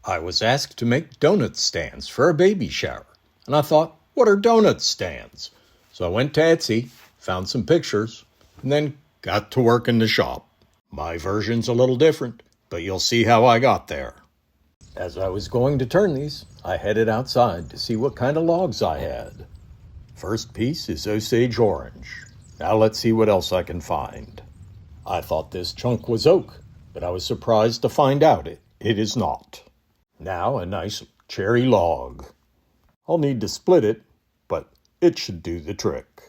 I was asked to make donut stands for a baby shower, and I thought, what are donut stands? So I went to Etsy, found some pictures, and then got to work in the shop. My version's a little different, but you'll see how I got there. As I was going to turn these, I headed outside to see what kind of logs I had. First piece is Osage orange. Now let's see what else I can find. I thought this chunk was oak, but I was surprised to find out it is not. Now a nice cherry log. I'll need to split it, but it should do the trick.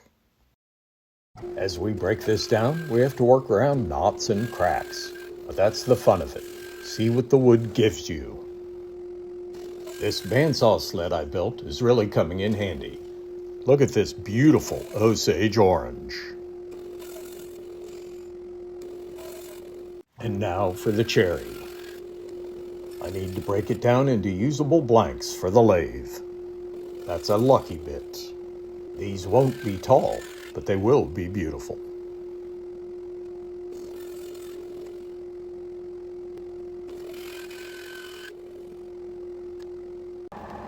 As we break this down, we have to work around knots and cracks, but that's the fun of it. See what the wood gives you. This bandsaw sled I built is really coming in handy. Look at this beautiful Osage orange. And now for the cherry. I need to break it down into usable blanks for the lathe. That's a lucky bit. These won't be tall, but they will be beautiful.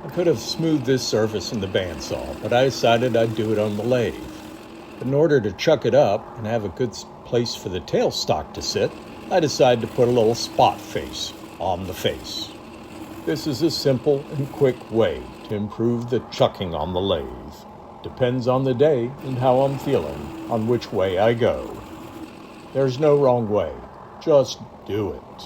I could have smoothed this surface in the bandsaw, but I decided I'd do it on the lathe. But in order to chuck it up and have a good place for the tailstock to sit, I decided to put a little spot face on the face. This is a simple and quick way to improve the chucking on the lathe. Depends on the day and how I'm feeling on which way I go. There's no wrong way, just do it.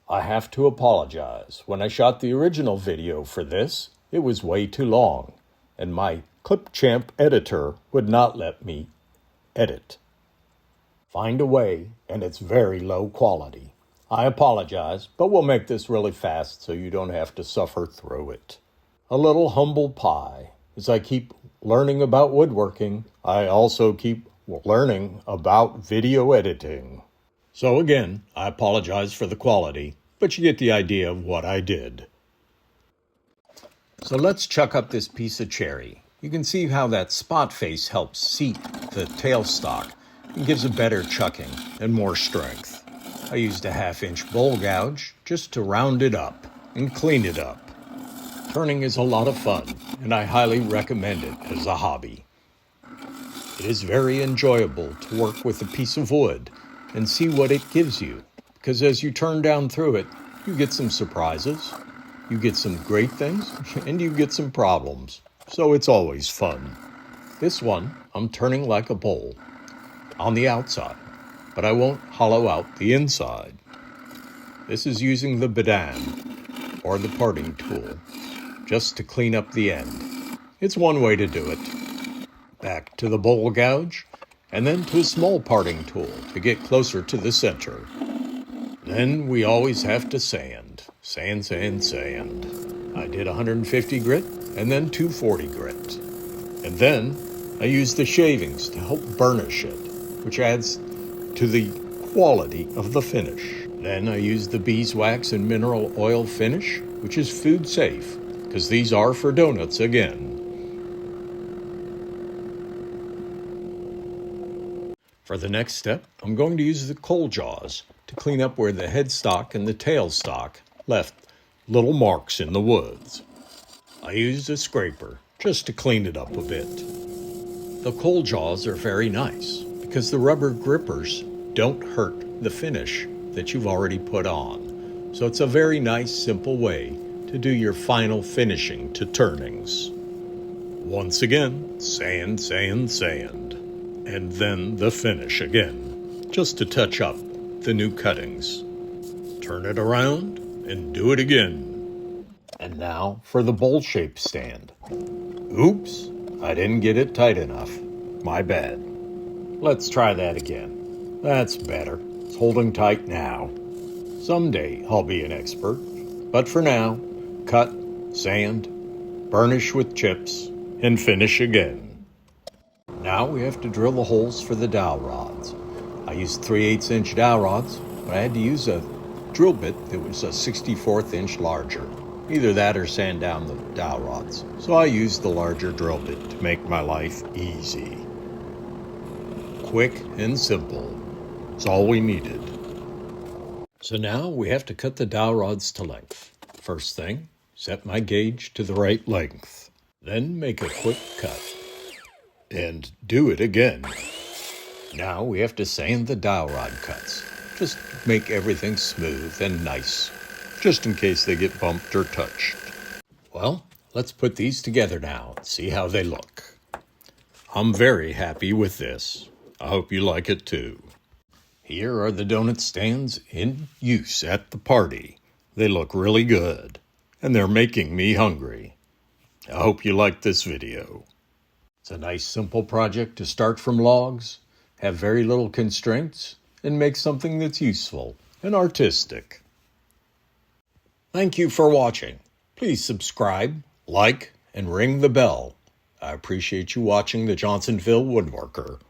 I have to apologize. When I shot the original video for this, it was way too long, and my Clipchamp editor would not let me edit. Find a way, and it's very low quality. I apologize, but we'll make this really fast so you don't have to suffer through it. A little humble pie. As I keep learning about woodworking, I also keep learning about video editing. So again, I apologize for the quality, but you get the idea of what I did. So let's chuck up this piece of cherry. You can see how that spot face helps seat the tailstock and gives a better chucking and more strength. I used a 1/2-inch bowl gouge just to round it up and clean it up. Turning is a lot of fun, and I highly recommend it as a hobby. It is very enjoyable to work with a piece of wood and see what it gives you, because as you turn down through it, you get some surprises, you get some great things, and you get some problems. So it's always fun. This one, I'm turning like a bowl on the outside, but I won't hollow out the inside. This is using the badan, or the parting tool, just to clean up the end. It's one way to do it. Back to the bowl gouge, and then to a small parting tool to get closer to the center. Then we always have to sand. Sand, sand, sand. I did 150 grit, and then 240 grit. And then I used the shavings to help burnish it, which adds to the quality of the finish. Then I used the beeswax and mineral oil finish, which is food safe, because these are for donuts again. For the next step, I'm going to use the coal jaws to clean up where the headstock and the tailstock left little marks in the woods. I used a scraper just to clean it up a bit. The coal jaws are very nice because the rubber grippers don't hurt the finish that you've already put on. So it's a very nice, simple way to do your final finishing to turnings. Once again, sand, sand, sand. And then the finish again, just to touch up the new cuttings. Turn it around and do it again. And now for the bowl shape stand. Oops, I didn't get it tight enough. My bad. Let's try that again. That's better. It's holding tight now. Someday I'll be an expert. But for now, cut, sand, burnish with chips, and finish again. Now we have to drill the holes for the dowel rods. I used 3/8-inch dowel rods, but I had to use a drill bit that was a 1/64 inch larger. Either that or sand down the dowel rods. So I used the larger drill bit to make my life easy. Quick and simple. It's all we needed. So now we have to cut the dowel rods to length. First thing, set my gauge to the right length. Then make a quick cut. And do it again. Now we have to sand the dowel rod cuts. Just make everything smooth and nice, just in case they get bumped or touched. Well, let's put these together now and see how they look. I'm very happy with this. I hope you like it too. Here are the donut stands in use at the party. They look really good, and they're making me hungry. I hope you like this video. It's a nice simple project to start from logs, have very little constraints, and make something that's useful and artistic. Thank you for watching. Please subscribe, like, and ring the bell. I appreciate you watching the Johnsonville Woodworker.